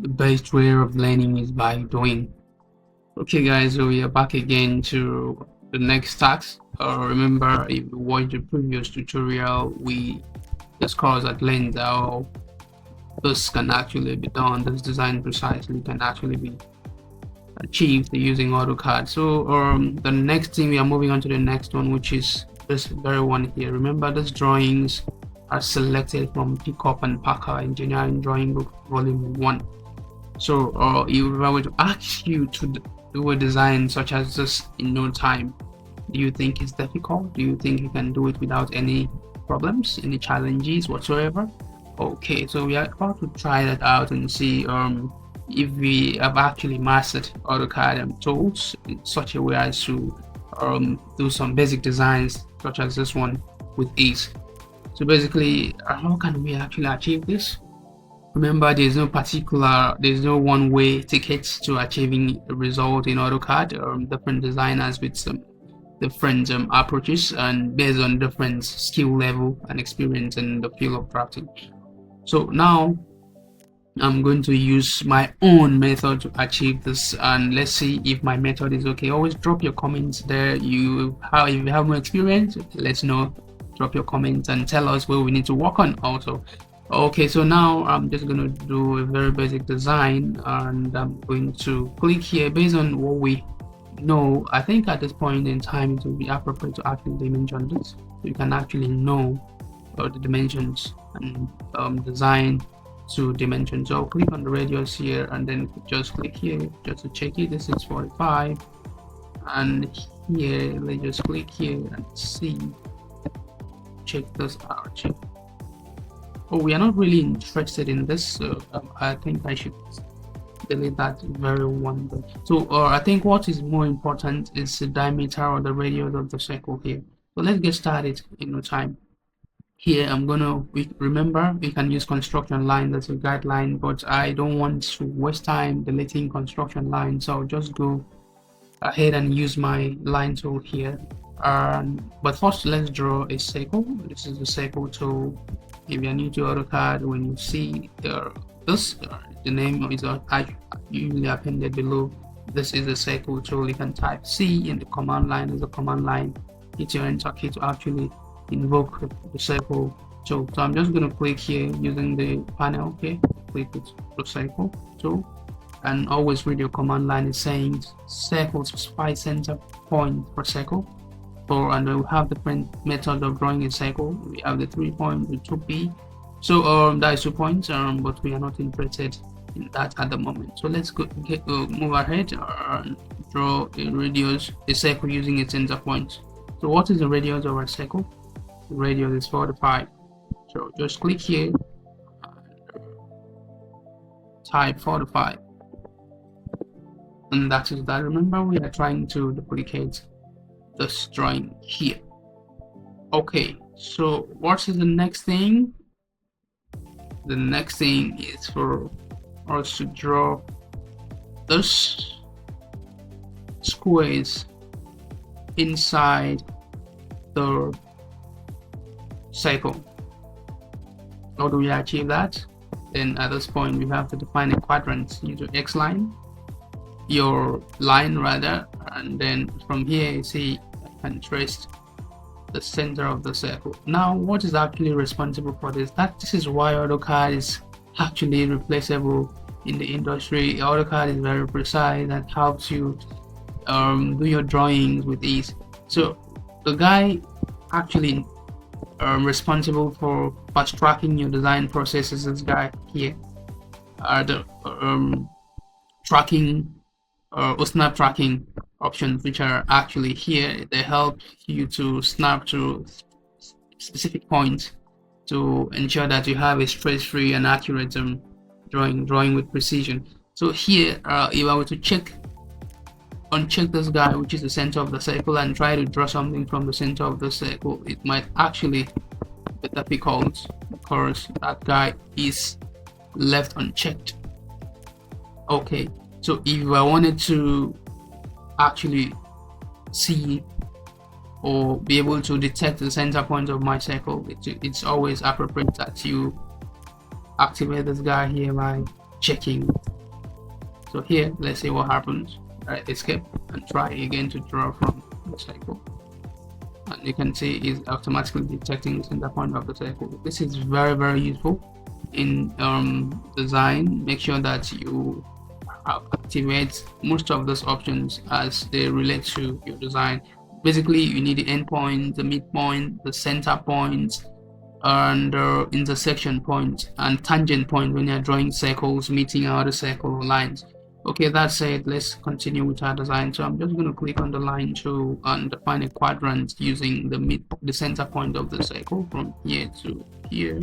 the best way of learning is by doing. Okay guys, so we are back again to the next task. Remember, if you watched the previous tutorial, we discussed at length how this can actually be done. This design precisely can actually be achieved using AutoCAD. So the next thing, we are moving on to the next one, which is this very one here. Remember, these drawings are selected from Pickup and Packer Engineering Drawing Book Volume 1. So if I were to ask you to do a design such as this in no time, do you think it's difficult? Do you think you can do it without any problems, any challenges whatsoever? Okay, so we are about to try that out and see if we have actually mastered AutoCAD tools in such a way as to do some basic designs such as this one with ease. So basically, how can we actually achieve this? Remember, there's no one way ticket to achieving a result in AutoCAD. Different designers with some different approaches and based on different skill level and experience in the field of drafting. So now I'm going to use my own method to achieve this, and let's see if my method is okay. Always drop your comments there. If you have more experience, let's know. Drop your comments and tell us where we need to work on also. Okay, so now I'm just going to do a very basic design, and I'm going to click here based on what we know. I think at this point in time it will be appropriate to actually dimension this, so you can actually know the dimensions and design to dimensions. So I'll click on the radius here and then just click here just to check it. This is 45, and here let's just click here and see, check this out. Check. Oh, we are not really interested in this, so I think I should delete that very one. So I think what is more important is the diameter or the radius of the circle here. So let's get started in no time. Here I'm gonna remember we can use construction line as a guideline, but I don't want to waste time deleting construction line, so I'll just go ahead and use my line tool here. But first, let's draw a circle. This is the circle tool. If you're new to AutoCAD, when you see the name is usually appended below. This is the circle tool. You can type C in the command line as a command line. Hit your enter key to actually invoke the circle tool. So I'm just going to click here using the panel. Okay, click with the circle tool, and always read your command line is saying circle to 5 center point per circle. And we have different methods of drawing a circle. We have the 3 point, the 2p. So that is 2 points, but we are not interested in that at the moment. So let's move ahead and draw a circle using its center point. So what is the radius of our circle? The radius is 45. So just click here and type 45, and that is that. Remember, we are trying to duplicate this drawing here. Okay, so what is the next thing? The next thing is for us to draw this squares inside the circle. How do we achieve that? Then at this point we have to define a quadrant. Use your X line, your line rather, and then from here you see I can trace the center of the circle. Now what is actually responsible for this? This is why AutoCAD is actually replaceable in the industry. AutoCAD is very precise and helps you do your drawings with ease. So the guy actually responsible for fast tracking your design process is this guy here. The tracking or snap tracking options, which are actually here. They help you to snap to specific points to ensure that you have a stress-free and accurate drawing with precision. So here, if I were to uncheck this guy, which is the center of the circle, and try to draw something from the center of the circle, it might actually be difficult because that guy is left unchecked. Okay, so if I wanted to actually see or be able to detect the center point of my circle, it's always appropriate that you activate this guy here by checking So here, let's see what happens. Right, escape and try again to draw from the cycle. And you can see it's automatically detecting the center point of the cycle. This is very, very useful in design. Make sure that you activate most of those options as they relate to your design. Basically, you need the endpoint, the midpoint, the center point, and the intersection point and tangent point when you're drawing circles meeting other circle lines. Okay, that said, let's continue with our design. So I'm just going to click on the line tool and define a quadrant using the center point of the circle from here to here.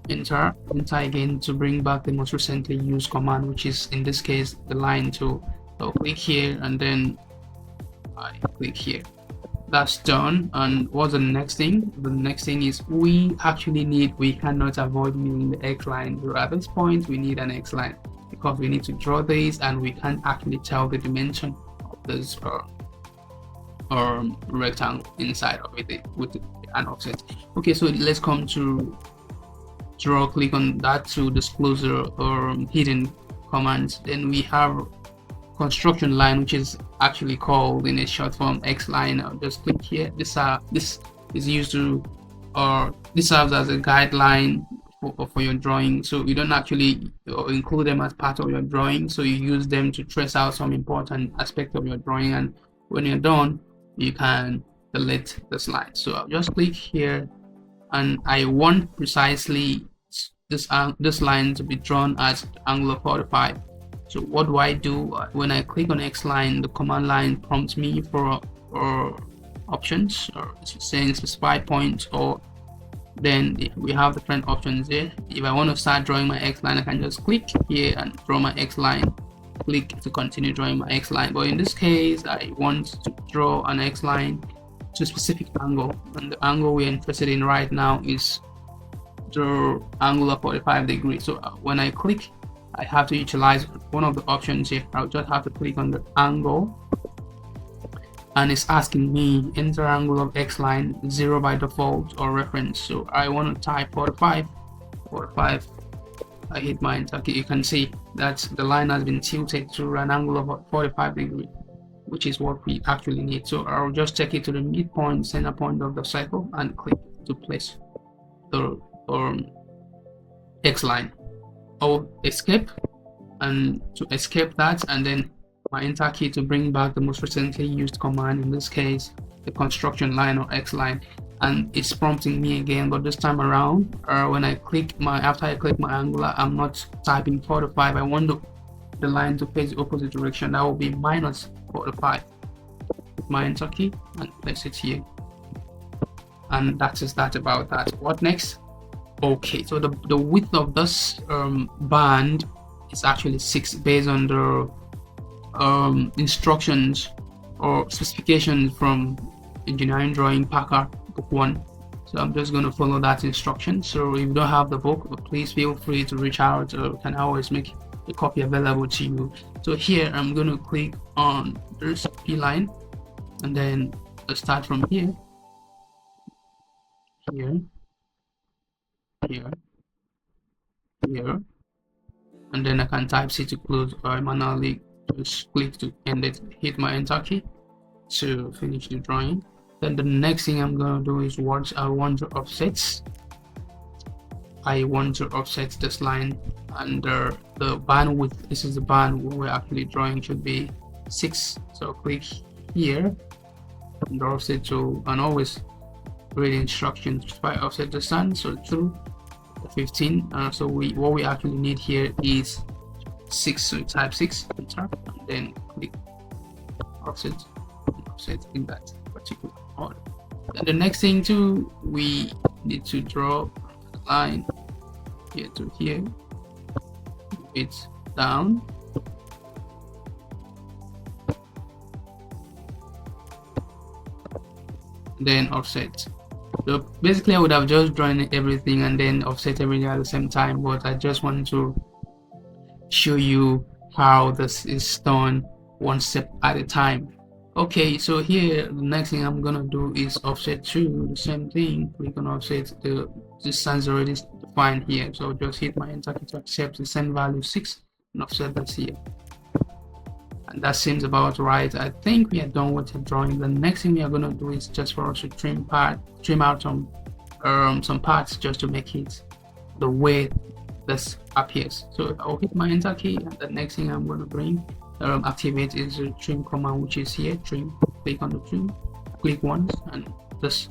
Enter again to bring back the most recently used command, which is in this case the line tool. So click here and then I click here. That's done. And what's the next thing? The next thing is we cannot avoid using the X line. So at this point we need an X line because we need to draw this and we can't actually tell the dimension of this rectangle inside of it with an offset. Okay, so let's come to draw. Click on that to disclosure or hidden commands. Then we have construction line, which is actually called in a short form X line. I'll just click here. This is used to, or this serves as a guideline for your drawing. So you don't actually include them as part of your drawing. So you use them to trace out some important aspect of your drawing. And when you're done, you can delete the slide. So I'll just click here, and I want precisely this line to be drawn at angle of 45. So what do? When I click on X line, the command line prompts me for options, or saying specify points, or then we have different options here. If I want to start drawing my X line, I can just click here and draw my X line, click to continue drawing my X line. But in this case, I want to draw an X line to a specific angle, and the angle we're interested in right now is the angle of 45 degrees. So when I click, I have to utilize one of the options here. I'll just have to click on the angle, and it's asking me enter angle of X line 0 by default or reference. So I want to type 45. I hit my enter key. You can see that the line has been tilted to an angle of 45 degrees, which is what we actually need. So I'll just take it to the midpoint, center point of the cycle, and click to place the X line. I'll escape, and to escape that, and then my enter key to bring back the most recently used command, in this case the construction line or X line, and it's prompting me again. But this time around, when I click after I click my angular, I'm not typing 45. I want the line to face the opposite direction. That will be minus 45. My enter key and place it here, and that is that about that. What next? Okay, so the width of this band is actually 6 based on the instructions or specifications from engineering drawing Packer book 1. So I'm just going to follow that instruction. So if you don't have the book, please feel free to reach out, or can always make a copy available to you. So here I'm going to click on this P line, and then I'll start from here, here, and then I can type C to close, or manually just click to end it, hit my enter key to finish the drawing. Then the next thing I'm going to do is I want to offset this line, and the bandwidth, this is the band we're actually drawing, should be 6. So click here and offset tool, and always read instructions by offset the sun. So through 15. So what we actually need here is 6. So type 6, enter, and then click offset in that particular order. And the next thing too, we need to draw a line here to here, it's down, then offset. So basically I would have just drawn everything and then offset everything at the same time, but I just want to show you how this is done one step at a time. Okay, so here the next thing I'm gonna do is offset to the same thing. Click on offset. The distance already defined here, so just hit my enter key to accept the same value 6, and offset this here. And that seems about right. I think we are done with the drawing. The next thing we are going to do is just for us to trim out some parts just to make it the way this appears. So I'll hit my enter key, and the next thing I'm going to bring activate is the trim command, which is here. Trim, click on the trim, click once, and this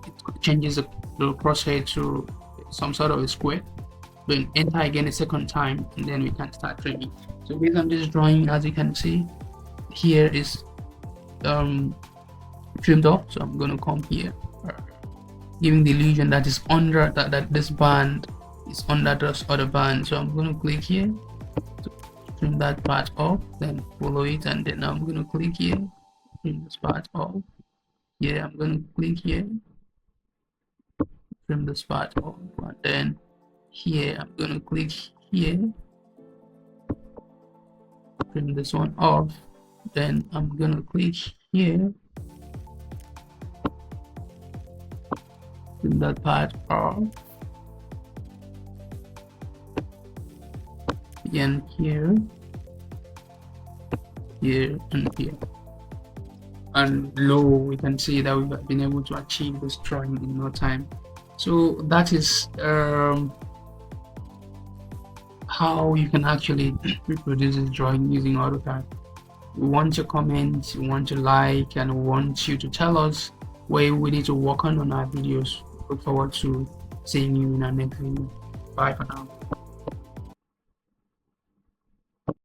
it changes the crosshair to some sort of a square. Then enter again a second time, and then we can start trimming. So based on this drawing, as you can see, here is trimmed off. So I'm going to come here, giving the illusion that is under that this band is under this other band. So I'm going to click here to trim that part off, then follow it, and then I'm going to click here, trim this part off. Here I'm going to click here, trim this part off, and then here I'm going to click here, trim this one off, then I'm going to click here, trim that part off, again here, here, and here. And low, we can see that we've been able to achieve this drawing in no time. So that is how you can actually reproduce this drawing using AutoCAD. We want your comments, we want to like, and we want you to tell us where we need to work on our videos. Look forward to seeing you in our next video. Bye for now.